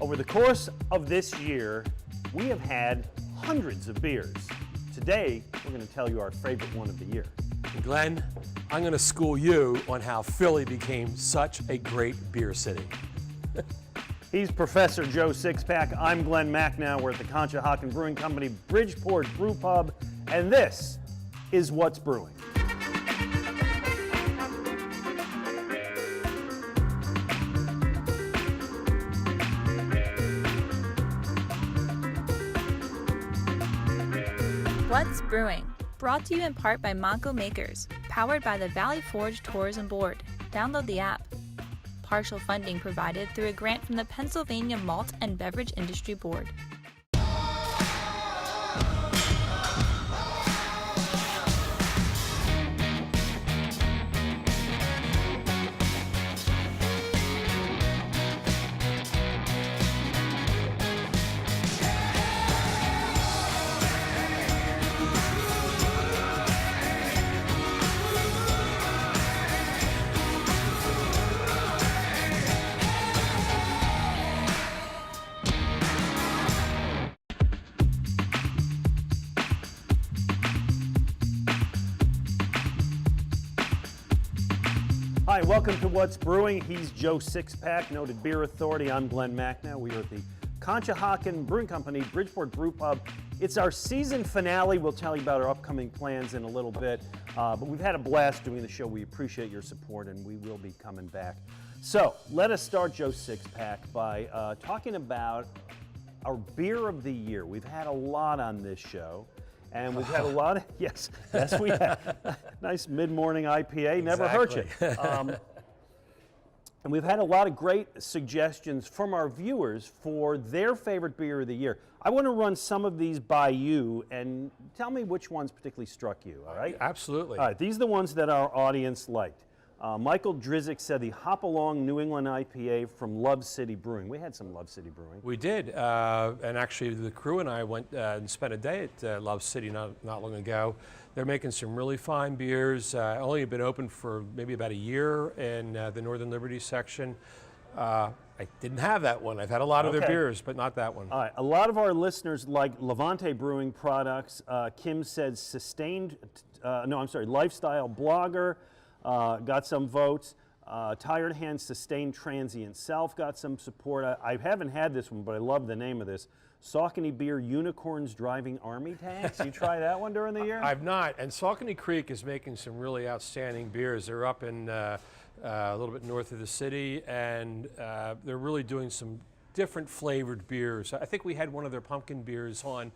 Over the course of this year, we have had hundreds of beers. Today, we're going to tell you our favorite one of the year. Glenn, I'm going to school you on how Philly became such a great beer city. He's Professor Joe Sixpack. I'm Glen Macnow. We're at the Conshohocken Brewing Company, Bridgeport Brew Pub, and this is What's Brewing. What's Brewing? Brought to you in part by Monco Makers, powered by the Valley Forge Tourism Board. Download the app. Partial funding provided through a grant from the Pennsylvania Malt and Beverage Industry Board. Hi, welcome to What's Brewing. He's Joe Sixpack, noted beer authority. I'm Glen Macnow. We are at the Conshohocken Brewing Company, Bridgeport Brew Pub. It's our season finale. We'll tell you about our upcoming plans in a little bit. But we've had a blast doing the show. We appreciate your support, and we will be coming back. So let us start, Joe Sixpack, by talking about our beer of the year. We've had a lot on this show. And we've had a lot of, yes, we have. Nice mid-morning IPA, never hurt you. And we've had a lot of great suggestions from our viewers for their favorite beer of the year. I want to run some of these by you and tell me which ones particularly struck you, all right? Absolutely. All right, these are the ones that our audience liked. Michael Drizzik said the Hop Along New England IPA from Love City Brewing. We had some Love City Brewing. We did, and actually the crew and I went and spent a day at Love City not long ago. They're making some really fine beers. Only been open for maybe about a year in the Northern Liberty section. I didn't have that one. I've had a lot of their beers, but not that one. All right, a lot of our listeners like Levante Brewing products. Kim said Lifestyle Blogger. Got some votes. Tired Hands Sustained Transient Self got some support. I haven't had this one, but I love the name of this. Saucony Beer Unicorns Driving Army Tanks. You try that one during the year? I've not. And Saucony Creek is making some really outstanding beers. They're up in a little bit north of the city, and they're really doing some different flavored beers. I think we had one of their pumpkin beers on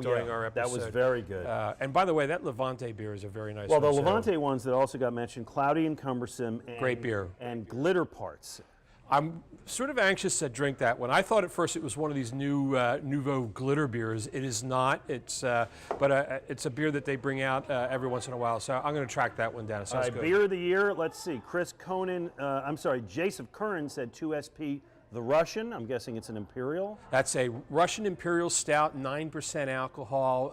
during our episode. That was very good. And by the way, that Levante beer is a very nice one. Well, the Levante ones that also got mentioned, Cloudy and Cumbersome. And, great beer. And Glitter Parts. I'm sort of anxious to drink that one. I thought at first it was one of these new nouveau glitter beers. It is not. It's but it's a beer that they bring out every once in a while. So I'm going to track that one down. It sounds good. Beer of the year. Let's see. Jason Curran said 2SP. The Russian, I'm guessing it's an Imperial. That's a Russian Imperial Stout, 9% alcohol.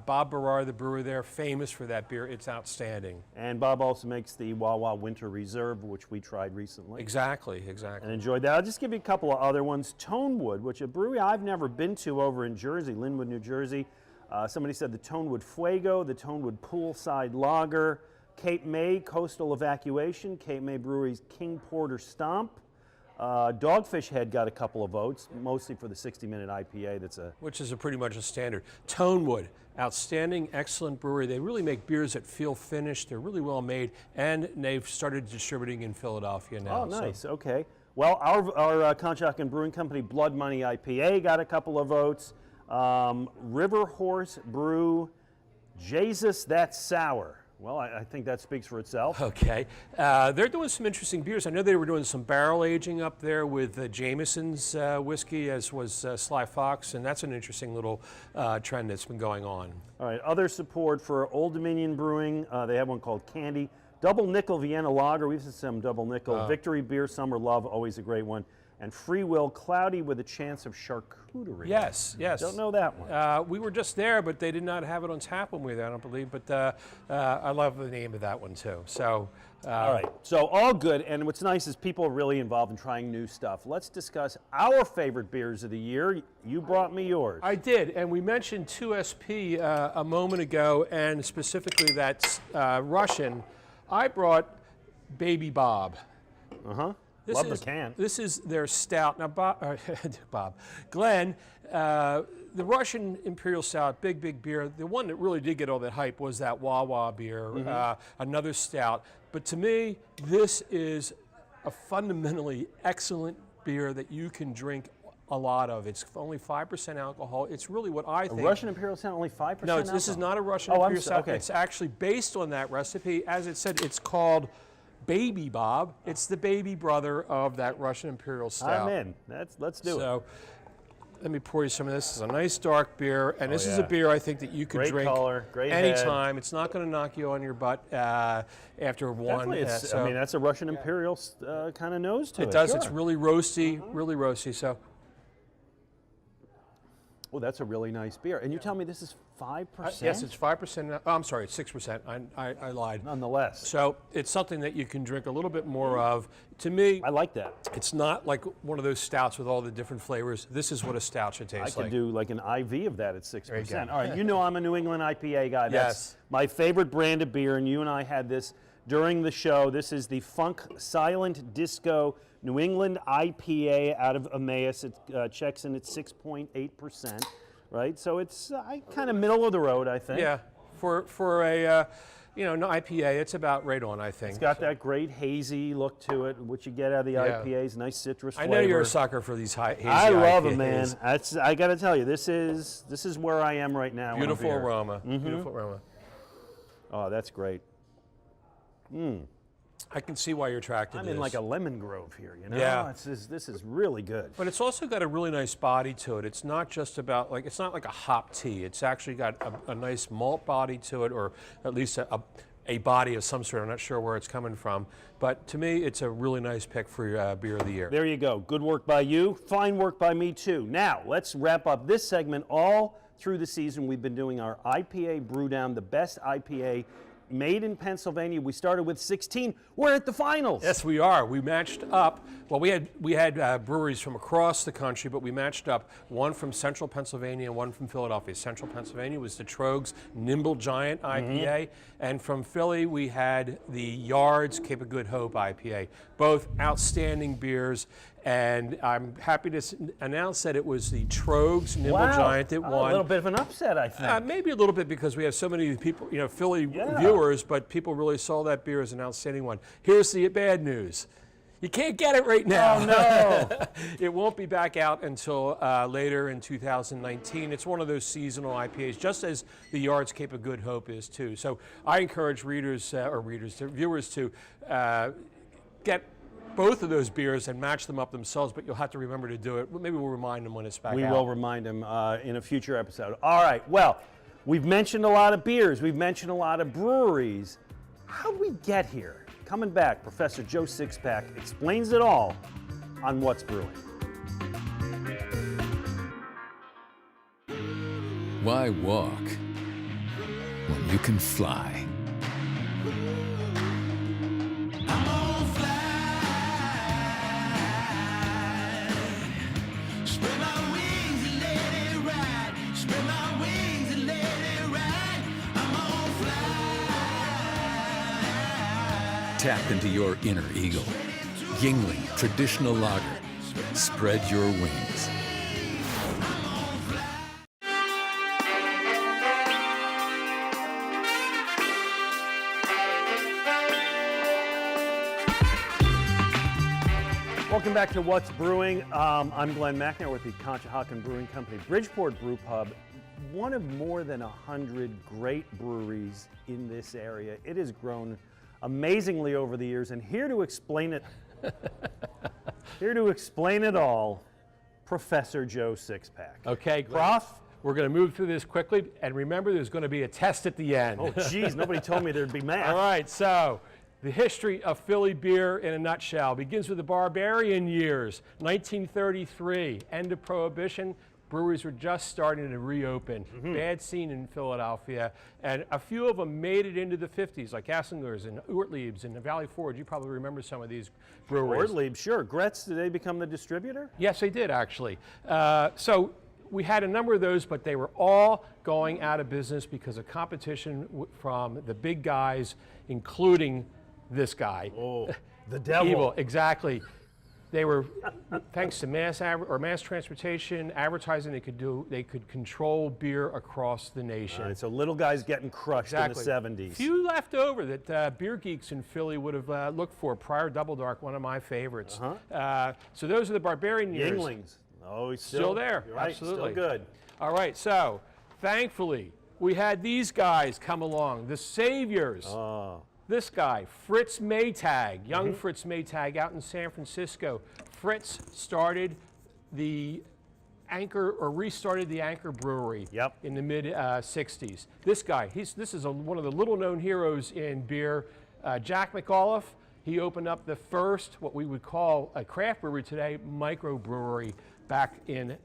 Bob Barrar, the brewer there, famous for that beer. It's outstanding. And Bob also makes the Wawa Winter Reserve, which we tried recently. Exactly. And enjoyed that. I'll just give you a couple of other ones. Tonewood, which a brewery I've never been to over in Jersey, Linwood, New Jersey. Somebody said the Tonewood Fuego, the Tonewood Poolside Lager, Cape May Coastal Evacuation, Cape May Brewery's King Porter Stomp. Dogfish Head got a couple of votes, mostly for the 60-minute IPA. Which is pretty much a standard. Tonewood, outstanding, excellent brewery. They really make beers that feel finished. They're really well made, and they've started distributing in Philadelphia now. Oh, nice. So. Okay. Well, our Conshohocken Brewing Company Blood Money IPA got a couple of votes. River Horse Brew, Jesus That's Sour. Well, I think that speaks for itself. Okay. They're doing some interesting beers. I know they were doing some barrel aging up there with Jameson's whiskey, as was Sly Fox, and that's an interesting little trend that's been going on. All right. Other support for Old Dominion Brewing. They have one called Candy. Double Nickel Vienna Lager. We've had some Double Nickel. Victory Beer Summer Love, always a great one. and Free Will Cloudy with a chance of charcuterie. Yes, yes. Don't know that one. We were just there, but they did not have it on tap when we were there, I don't believe. But I love the name of that one too. So. All right, so all good, and what's nice is people are really involved in trying new stuff. Let's discuss our favorite beers of the year. You brought me yours. I did, and we mentioned 2SP a moment ago, and specifically that's Russian. I brought Baby Bob. Uh-huh. Love the can. This is their stout. Now, Glenn, the Russian Imperial Stout, big beer. The one that really did get all that hype was that Wawa beer, another stout. But to me, this is a fundamentally excellent beer that you can drink a lot of. It's only 5% alcohol. It's really what I think. A Russian Imperial Stout only 5% No, alcohol? this is not a Russian Imperial Stout. Okay. It's actually based on that recipe. As it said, it's called Baby Bob. It's the baby brother of that Russian Imperial Stout. I'm in. Let's do it. So let me pour you some of this. It's a nice dark beer, and this is a beer I think that you could Great drink color, great anytime. head. It's not going to knock you on your butt after one. Definitely, I mean, that's a Russian Imperial kind of nose to it. It does. Sure. It's really roasty, really roasty. So. Oh, that's a really nice beer. And you tell me this is 5%? Yes, it's 5%. Oh, I'm sorry, it's 6%. I lied. Nonetheless. So it's something that you can drink a little bit more of. To me, I like that. it's not like one of those stouts with all the different flavors. This is what a stout should I taste could like. do like an IV of that at 6%. There you go. All right, you know I'm a New England IPA guy. That's Yes. my favorite brand of beer, and you and I had this during the show. This is the Funk Silent Disco New England IPA out of Emmaus. It checks in at 6.8%. Right, so it's kind of middle of the road, I think. Yeah, for a an IPA, it's about right on, I think. It's got that great hazy look to it, which you get out of the Yeah. IPAs. Nice citrus I flavor. know you're a sucker for these hazy I love IPAs. them, man. I got to tell you, this is where I am right now. Beautiful on a beer. aroma. Beautiful aroma. Oh, that's great. I can see why you're attracted I'm to in this. like a lemon grove here, you know? Yeah. This is really good. But it's also got a really nice body to it. It's not just about, it's not like a hop tea. It's actually got a nice malt body to it, or at least a body of some sort. I'm not sure where it's coming from. But to me, it's a really nice pick for your beer of the year. There you go. Good work by you. Fine work by me, too. Now, let's wrap up this segment. All through the season, we've been doing our IPA Brew Down, the best IPA made in Pennsylvania. We started with 16. We're at the finals. Yes, we are. We matched up. Well, we had breweries from across the country, but we matched up one from Central Pennsylvania and one from Philadelphia. Central Pennsylvania was the Trogs Nimble Giant IPA, and from Philly we had the Yards Cape of Good Hope IPA. Both outstanding beers, and I'm happy to announce that it was the Trogs Nimble Giant that won. A little bit of an upset, I think. Maybe a little bit because we have so many people, Philly viewers, but people really saw that beer as an outstanding one. Here's the bad news. You can't get it right now. Oh, no. It won't be back out until later in 2019. It's one of those seasonal IPAs, just as the Yards Cape of Good Hope is too. So I encourage viewers to get both of those beers and match them up themselves, but you'll have to remember to do it. Maybe we'll remind them when it's back out. We will remind them in a future episode. All right, well, we've mentioned a lot of beers. We've mentioned a lot of breweries. How'd we get here? Coming back, Professor Joe Sixpack explains it all on What's Brewing. Why walk when you can fly? Tap into your inner eagle. Yingling Traditional Lager. Spread your wings. Welcome back to What's Brewing. I'm Glen Macnow with the Conshohocken Brewing Company, Bridgeport Brew Pub, one of more than 100 great breweries in this area. It has grown amazingly over the years, and here to explain it all, Professor Joe Sixpack. Okay, Prof? we're going to move through this quickly, and remember there's going to be a test at the end. Oh, geez, nobody told me there'd be math. All right, so The history of Philly beer in a nutshell begins with the Barbarian years, 1933, end of Prohibition. Breweries were just starting to reopen. Bad scene in Philadelphia, and a few of them made it into the 50s, like Asslinger's and Ortlieb's and the Valley Forge. You probably remember some of these breweries. Ortlieb, sure. Gretz, did they become the distributor? Yes, they did, actually. So we had a number of those, but they were all going out of business because of competition from the big guys, including this guy. Oh, the devil. Evil, exactly. They were, thanks to mass transportation, advertising, they could control beer across the nation. All right, so little guys getting crushed in the 70s. Few left over that beer geeks in Philly would have looked for. Prior Double Dark, one of my favorites. So those are the Barbarian years. Yinglings. Oh, he's Still there, right, absolutely. Still good. All right, so thankfully we had these guys come along, the saviors. Oh. This guy, Fritz Maytag, young Fritz Maytag out in San Francisco. Fritz started the restarted the Anchor Brewery in the mid 60s. This guy, this is one of the little known heroes in beer. Jack McAuliffe, he opened up the first, what we would call a craft brewery today, microbrewery, back in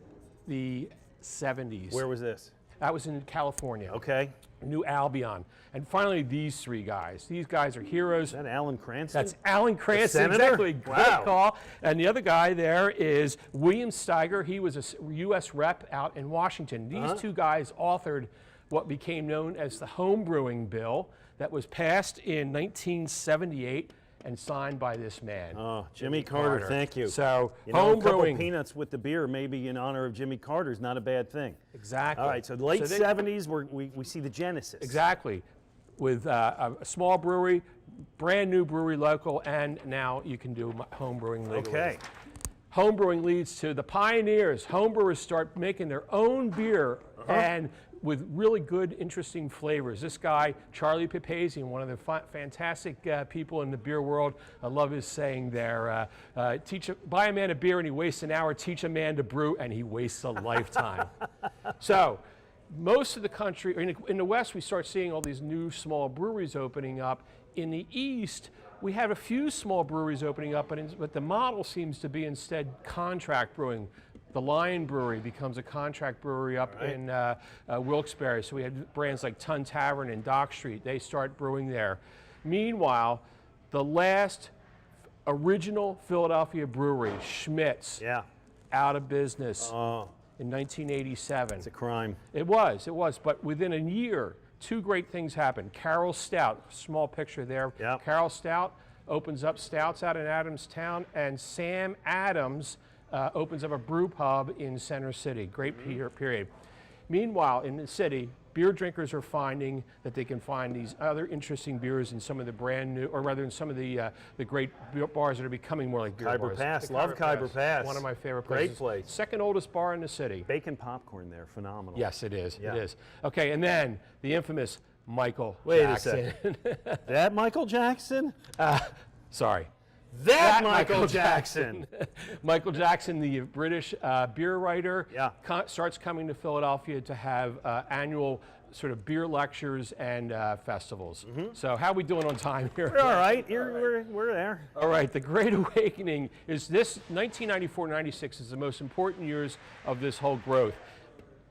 the 70s. Where was this? That was in California. Okay. New Albion. And finally, these three guys. These guys are heroes. Is that Alan Cranston? That's Alan Cranston, Senator? exactly. Great call. And the other guy there is William Steiger. He was a U.S. rep out in Washington. These two guys authored what became known as the Home Brewing Bill that was passed in 1978 and signed by this man. Oh, Jimmy Carter, thank you. So, you know, home a couple brewing. peanuts with the beer, maybe in honor of Jimmy Carter, is not a bad thing. Exactly. All right, so the late 70s, we see the genesis. Exactly. With a small brewery, brand new brewery local, and now you can do home brewing legally. Okay. Home brewing leads to the pioneers. Home brewers start making their own beer and with really good, interesting flavors. This guy, Charlie Papazian, one of the fantastic people in the beer world. I love his saying there, buy a man a beer and he wastes an hour, teach a man to brew and he wastes a lifetime. So, most of the country, in the West, we start seeing all these new small breweries opening up. In the East, we have a few small breweries opening up, but the model seems to be instead contract brewing. The Lion Brewery becomes a contract brewery up in Wilkes-Barre. So we had brands like Tun Tavern and Dock Street. They start brewing there. Meanwhile, the last original Philadelphia brewery, Schmidt's, out of business in 1987. It's a crime. It was. But within a year, two great things happened. Carol Stout, small picture there. Carol Stout opens up Stouts out in Adamstown, and Sam Adams opens up a brew pub in Center City. Great period. Meanwhile, in the city, beer drinkers are finding that they can find these other interesting beers in some of the brand new, or rather in some of the great beer bars that are becoming more like beer Khyber bars. Pass, love Khyber Pass. One of my favorite places. Great place. Second oldest bar in the city. Bacon popcorn there, phenomenal. Yes, it is. It is. Okay, and then the infamous Michael Wait Jackson. a second. That Michael Jackson? Sorry. That Michael Jackson. Michael Jackson, the British beer writer, Yeah. starts coming to Philadelphia to have annual sort of beer lectures and festivals. So how are we doing on time here? We're all right. We're there. All right, the Great Awakening is this, 1994-96 is the most important years of this whole growth.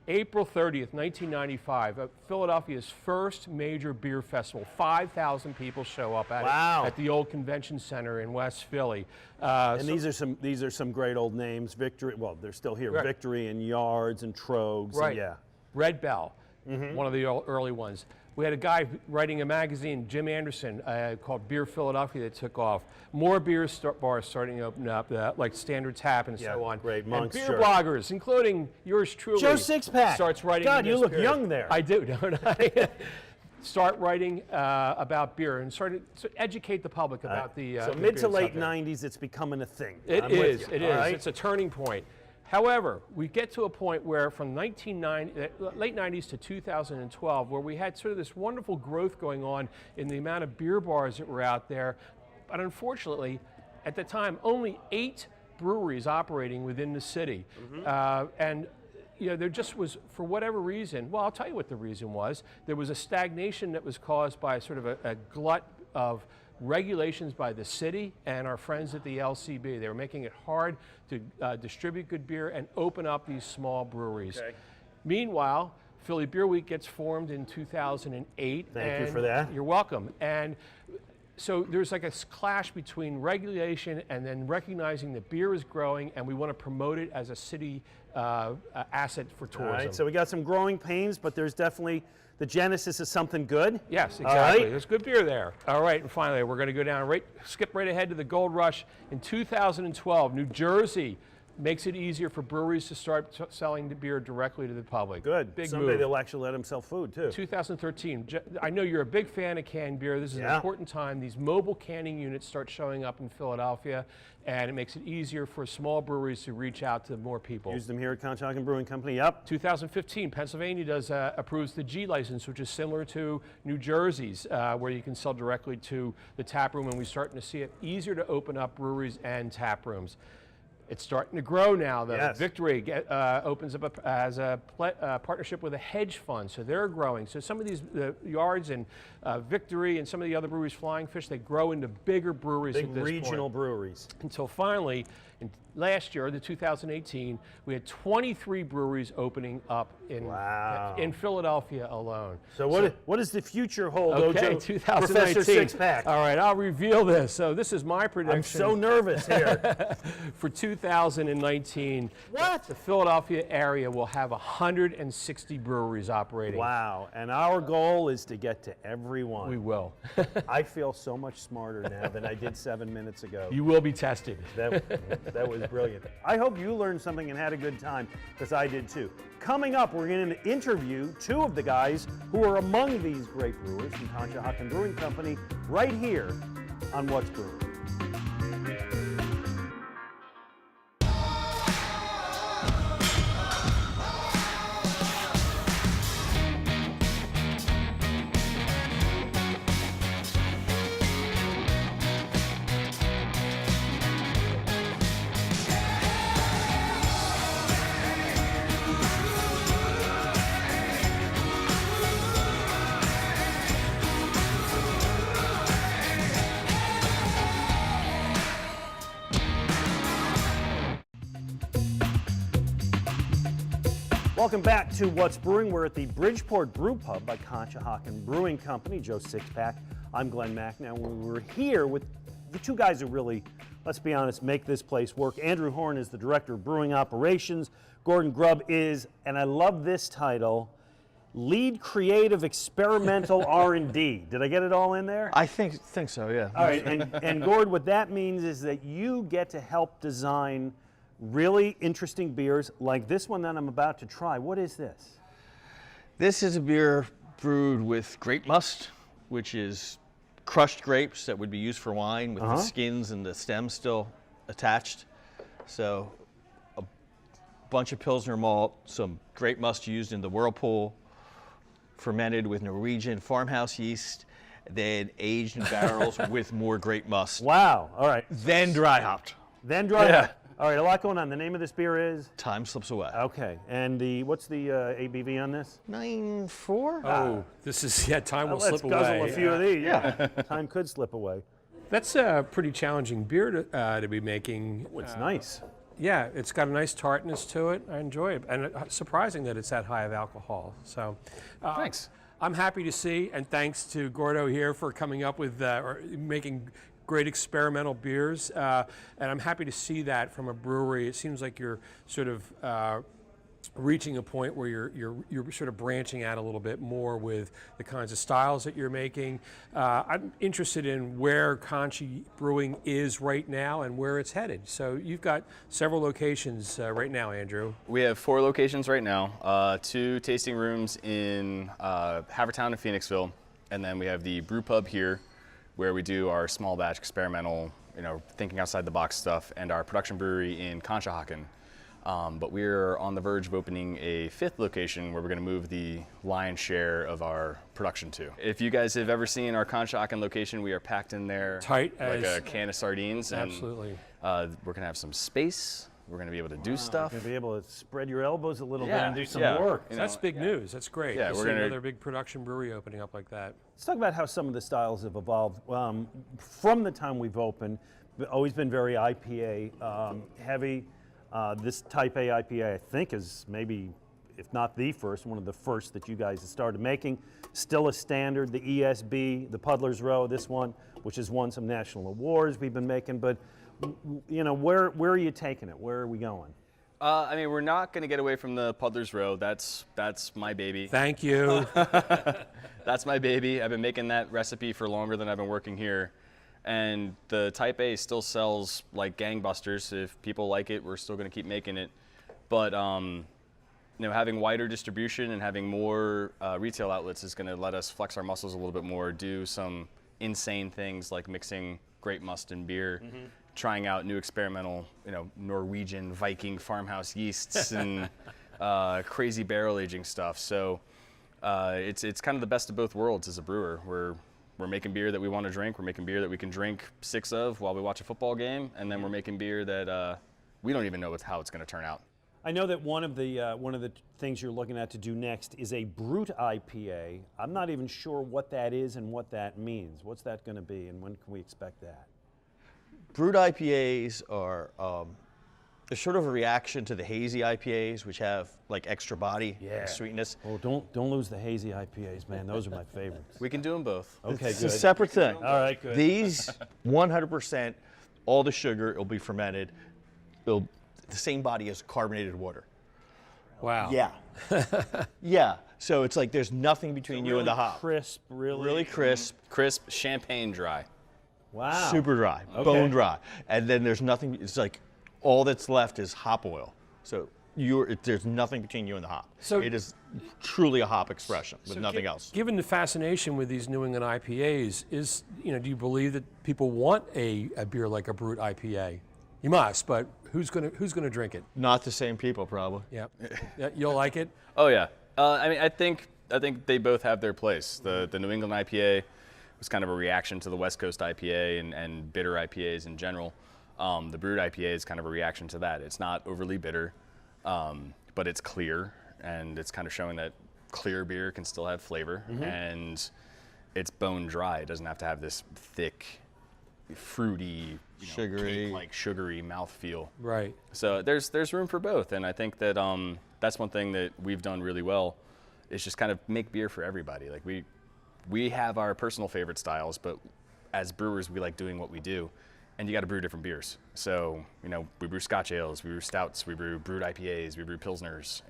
April 30th, 1995, Philadelphia's first major beer festival. 5,000 people show up at it at the old convention center in West Philly. And these are some great old names. Victory, well, they're still here. Right. Victory and Yards and Trogs. Right. And Red Bell, one of the early ones. We had a guy writing a magazine, Jim Anderson, called Beer Philadelphia, that took off. More beer bars starting to open up, like Standard Tap and so on. Great. And Monk's beer shirt. bloggers, including yours truly. Joe Sixpack. Starts writing. God, in you this look period. young there. I do, don't I? Start writing about beer and start to educate the public about the So the mid to beer late subject. 90s, it's becoming a thing. It I'm is. with you. It All is. right? It's a turning point. However, we get to a point where from late 90s to 2012, where we had sort of this wonderful growth going on in the amount of beer bars that were out there. But unfortunately, at the time, only 8 breweries operating within the city. And you know, there just was, for whatever reason, well, I'll tell you what the reason was. There was a stagnation that was caused by sort of a glut of regulations by the city and our friends at the LCB. They were making it hard to distribute good beer and open up these small breweries. Okay. Meanwhile, Philly Beer Week gets formed in 2008. Thank you for that. You're welcome. And so there's like a clash between regulation and then recognizing that beer is growing and we want to promote it as a city asset for tourism. All right, so we got some growing pains, but there's definitely the genesis of something good. Yes, All exactly. right. There's good beer there. All right, and finally, we're going to go down, skip right ahead to the Gold Rush. In 2012, New Jersey makes it easier for breweries to start selling the beer directly to the public. Good. Big Someday move. they'll actually let them sell food, too. 2013, I know you're a big fan of canned beer. This is an important time. These mobile canning units start showing up in Philadelphia, and it makes it easier for small breweries to reach out to more people. Use them here at Conshohocken Brewing Company, yep. 2015, Pennsylvania approves the G license, which is similar to New Jersey's, where you can sell directly to the tap room, and we're starting to see it easier to open up breweries and tap rooms. It's starting to grow now, though. Yes. Victory opens up as a partnership with a hedge fund, so they're growing. So some of these yards and Victory and some of the other breweries, Flying Fish, they grow into bigger breweries Big at this regional point. breweries. Until finally, last year, the 2018, we had 23 breweries opening up in Philadelphia alone. So what does the future hold, Okay, Ojo? 2019. Professor Sixpack. All right, I'll reveal this. So this is my prediction. I'm so nervous here. For 2019, the Philadelphia area will have 160 breweries operating. Wow, and our goal is to get to every one. We will. I feel so much smarter now than I did 7 minutes ago. You will be tested. That was brilliant. I hope you learned something and had a good time, because I did too. Coming up, we're going to interview two of the guys who are among these great brewers from Conshohocken Brewing Company right here on What's Brewing. Welcome back to What's Brewing. We're at the Bridgeport Brew Pub by Conshohocken Brewing Company, Joe Sixpack. I'm Glen Macnow. We're here with the two guys who really, let's be honest, make this place work. Andrew Horn is the Director of Brewing Operations. Gordon Grubb is, and I love this title, Lead Creative Experimental R&D. Did I get it all in there? I think so, yeah. All right, and Gord, what that means is that you get to help design really interesting beers like this one that I'm about to try. What is this? This is a beer brewed with grape must, which is crushed grapes that would be used for wine with the skins and the stems still attached. So a bunch of Pilsner malt, some grape must used in the whirlpool, fermented with Norwegian farmhouse yeast, then aged in barrels with more grape must. Wow, all right. Then dry hopped. Then dry. Yeah. All right, a lot going on. The name of this beer is? Time slips away. Okay, and what's the ABV on this? 9.4? Oh, this is, time will Let's slip guzzle away. a few of these. Yeah, time could slip away. That's a pretty challenging beer to be making. Oh, it's nice. Yeah, it's got a nice tartness to it. I enjoy it, and surprising that it's that high of alcohol. So, Thanks. I'm happy to see, and thanks to Gordo here for coming up with or making great experimental beers, and I'm happy to see that from a brewery. It seems like you're sort of reaching a point where you're sort of branching out a little bit more with the kinds of styles that you're making. I'm interested in where Conchi Brewing is right now and where it's headed. So you've got several locations right now, Andrew. We have 4 locations right now, 2 tasting rooms in Havertown and Phoenixville, and then we have the brew pub here, where we do our small batch experimental, thinking outside the box stuff, and our production brewery in Conshohocken. But we're on the verge of opening a 5th location where we're going to move the lion's share of our production to. If you guys have ever seen our Conshohocken location, we are packed in there Tight like as a can of sardines. Absolutely. And, we're going to have some space. We're going to be able to do stuff. You're going to be able to spread your elbows a little bit Yeah, and do some yeah. work. You That's know, big news. That's great. Yeah, To we're see gonna- another big production brewery opening up like that. Let's talk about how some of the styles have evolved from the time we've opened. Always been very IPA heavy. This Type A IPA, I think, is maybe, if not the first, one of the first that you guys have started making. Still a standard. The ESB, the Puddlers Row, this one, which has won some national awards we've been making. But you know, where are you taking it? Where are we going? I mean, we're not going to get away from the Puddlers Row. That's my baby. Thank you. That's my baby. I've been making that recipe for longer than I've been working here. And the Type A still sells like gangbusters. If people like it, we're still going to keep making it. But you know, having wider distribution and having more retail outlets is going to let us flex our muscles a little bit more, do some insane things like mixing grape must and beer, trying out new experimental, you know, Norwegian Viking farmhouse yeasts and crazy barrel aging stuff. So it's kind of the best of both worlds as a brewer. We're making beer that we want to drink. We're making beer that we can drink 6 of while we watch a football game, and then we're making beer that we don't even know how it's going to turn out. I know that one of the things you're looking at to do next is a Brut IPA. I'm not even sure what that is and what that means. What's that going to be, and when can we expect that? Brewed IPAs are they're sort of a reaction to the hazy IPAs, which have like extra body and sweetness. Oh, don't lose the hazy IPAs, man. Those are my favorites. We can do them both. Okay, It's good. a separate thing. All right, good. These 100%, all the sugar, it'll be fermented. It'll the same body as carbonated water. Wow. Yeah. Yeah. So it's like there's nothing between you and the hop. Crisp, really. Really crisp, Crisp, champagne dry. Wow. super dry, bone dry. And then there's nothing, it's like all that's left is hop oil. So there's nothing between you and the hop. So- it is truly a hop expression with nothing else. Given the fascination with these New England IPAs, do you believe that people want a beer like a Brut IPA? You must, but who's gonna drink it? Not the same people, probably. Yep. Yeah, you'll like it. Oh yeah. I mean, I think they both have their place. The New England IPA was kind of a reaction to the West Coast IPA and bitter IPAs in general. The Brewed IPA is kind of a reaction to that. It's not overly bitter, but it's clear, and it's kind of showing that clear beer can still have flavor, and it's bone dry. It doesn't have to have this thick, fruity, Sugary. like sugary mouthfeel. Right. So there's room for both, and I think that that's one thing that we've done really well, is just kind of make beer for everybody. Like we have our personal favorite styles, but as brewers we like doing what we do, and you got to brew different beers. So we brew Scotch ales, we brew stouts, we brew Brewed IPAs, we brew pilsners.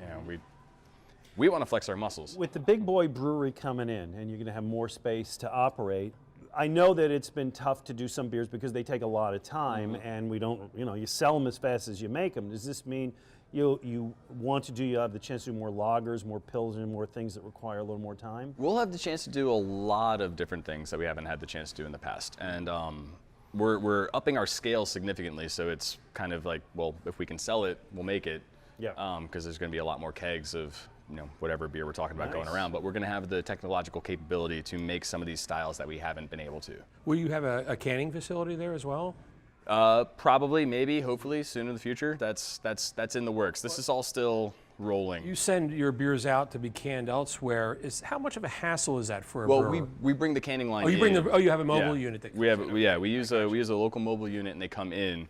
We want to flex our muscles. With the big boy brewery coming in, and you're going to have more space to operate, I know that it's been tough to do some beers because they take a lot of time, and we don't, you sell them as fast as you make them. Does this mean you have the chance to do more lagers, more pilsner, more things that require a little more time? We'll have the chance to do a lot of different things that we haven't had the chance to do in the past, and we're upping our scale significantly. So it's kind of like, well, if we can sell it, we'll make it. Yeah. Because there's going to be a lot more kegs of whatever beer we're talking about going around, but we're going to have the technological capability to make some of these styles that we haven't been able to. Will you have a canning facility there as well? Probably, maybe, hopefully, soon in the future. That's in the works. This is all still rolling. You send your beers out to be canned elsewhere. How much of a hassle is that for a Well, brewer? we bring the canning line. you bring in. you have a mobile unit that we use a local mobile unit, and they come in.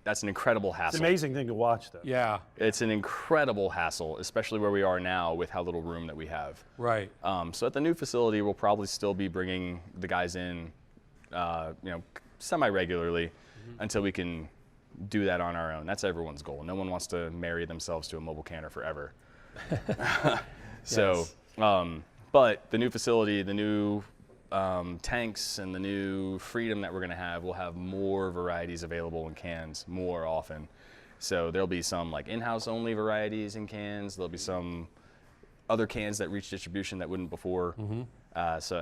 That's an incredible hassle. It's an amazing thing to watch, though. Yeah. It's an incredible hassle, especially where we are now with how little room that we have. Right. So at the new facility, we'll probably still be bringing the guys in, semi-regularly until we can do that on our own. That's everyone's goal. No one wants to marry themselves to a mobile canner forever. So, but the new facility, the new tanks, and the new freedom that we're going to have, we'll have more varieties available in cans more often. So there'll be some like in-house only varieties in cans. There'll be some other cans that reach distribution that wouldn't before. So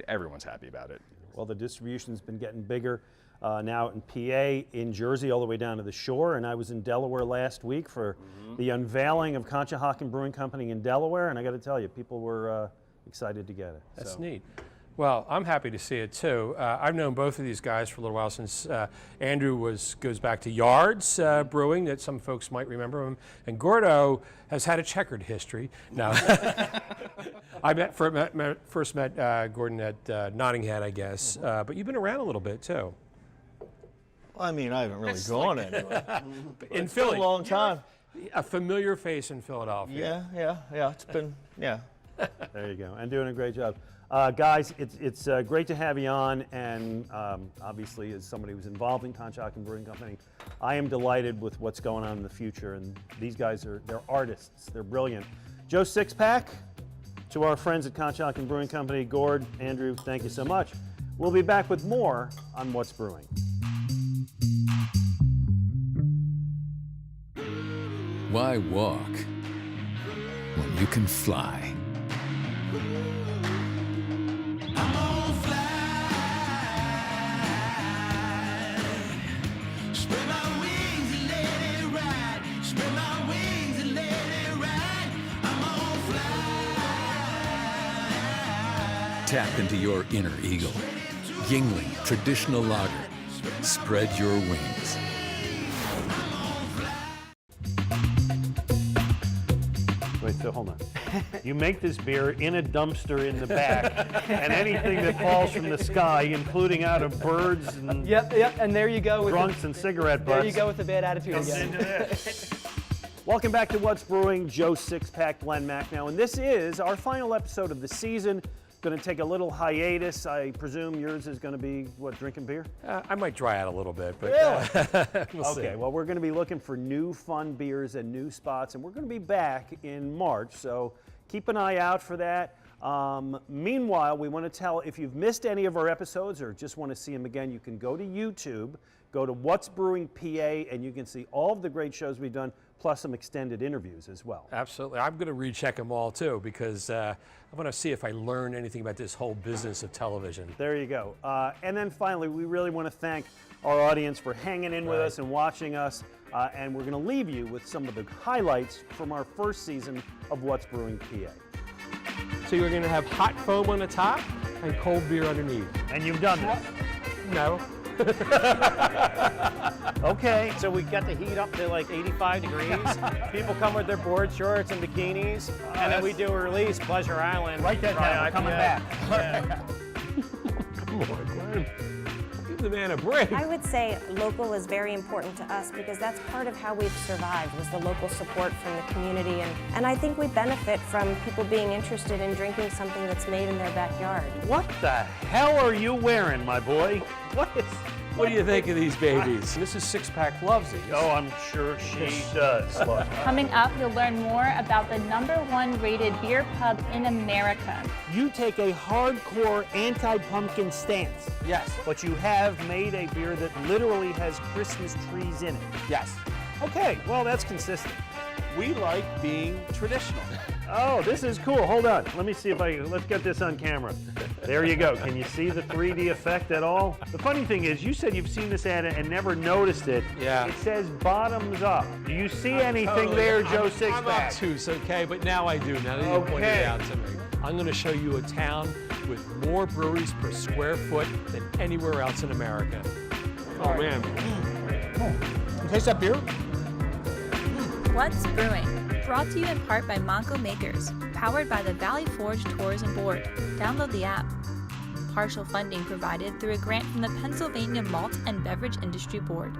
everyone's happy about it. Well, the distribution's been getting bigger now in PA, in Jersey, all the way down to the shore. And I was in Delaware last week for the unveiling of Conshohocken Brewing Company in Delaware. And I got to tell you, people were excited to get it. That's So, neat. Well, I'm happy to see it too. I've known both of these guys for a little while since Andrew goes back to Yards Brewing, that some folks might remember him, and Gordo has had a checkered history. No, I first met Gordon at Nottingham, I guess, but you've been around a little bit too. Well, I mean, I haven't really gone anywhere. In It's Philly, been a long time. a familiar face in Philadelphia. Yeah. It's been, yeah. There you go, and doing a great job. Guys, it's great to have you on, and obviously as somebody who's involved in Conshohocken Brewing Company, I am delighted with what's going on in the future, and these guys they're artists, they're brilliant. Joe Sixpack, to our friends at Conshohocken Brewing Company, Gord, Andrew, thank you so much. We'll be back with more on What's Brewing. Why walk when you can fly? Tap into your inner eagle. Yingling Traditional Lager. Spread your wings. Wait, so hold on. You make this beer in a dumpster in the back, and anything that falls from the sky, including out of birds and Yep, and there you go with drunks and cigarette butts. there you go with the bad attitude Comes again. into this. Welcome back to What's Brewing. Joe Sixpack, Glen Macnow, and this is our final episode of the season. Going to take a little hiatus. I presume yours is going to be, what, drinking beer? I might dry out a little bit, but we'll see. Okay, well, we're going to be looking for new fun beers and new spots, and we're going to be back in March, so keep an eye out for that. Meanwhile, we want to tell, if you've missed any of our episodes or just want to see them again, you can go to YouTube, go to What's Brewing PA, and you can see all of the great shows we've done, plus some extended interviews as well. Absolutely. I'm going to recheck them all too, because I want to see if I learn anything about this whole business of television. There you go. And then finally, we really want to thank our audience for hanging in with us and watching us. And we're going to leave you with some of the highlights from our first season of What's Brewing PA. So you're going to have hot foam on the top and cold beer underneath. And you've done this. No. Okay. So we got the heat up to like 85 degrees. People come with their board shorts and bikinis, and then we do a release, Pleasure Island. Write that down. We're coming back. Come on, Glenn. Give the man a break. I would say local is very important to us because that's part of how we've survived, was the local support from the community. And I think we benefit from people being interested in drinking something that's made in their backyard. What the hell are you wearing, my boy? What do you think of these babies? Mrs. Sixpack loves these. Oh, I'm sure she does. Look. Coming up, you'll learn more about the #1 rated beer pub in America. You take a hardcore anti-pumpkin stance. Yes. But you have made a beer that literally has Christmas trees in it. Yes. Okay, well, that's consistent. We like being traditional. Oh, this is cool. Hold on. Let me see if let's get this on camera. There you go. Can you see the 3D effect at all? The funny thing is, you said you've seen this ad and never noticed it. Yeah. It says bottoms up. Do you see anything there, Joe Sixpack? I'm obtuse, okay, but now I do. Now that you pointed it out to me. I'm going to show you a town with more breweries per square foot than anywhere else in America. Oh, man. You taste that beer? What's Brewing? Brought to you in part by Monco Makers, powered by the Valley Forge Tourism Board. Download the app. Partial funding provided through a grant from the Pennsylvania Malt and Beverage Industry Board.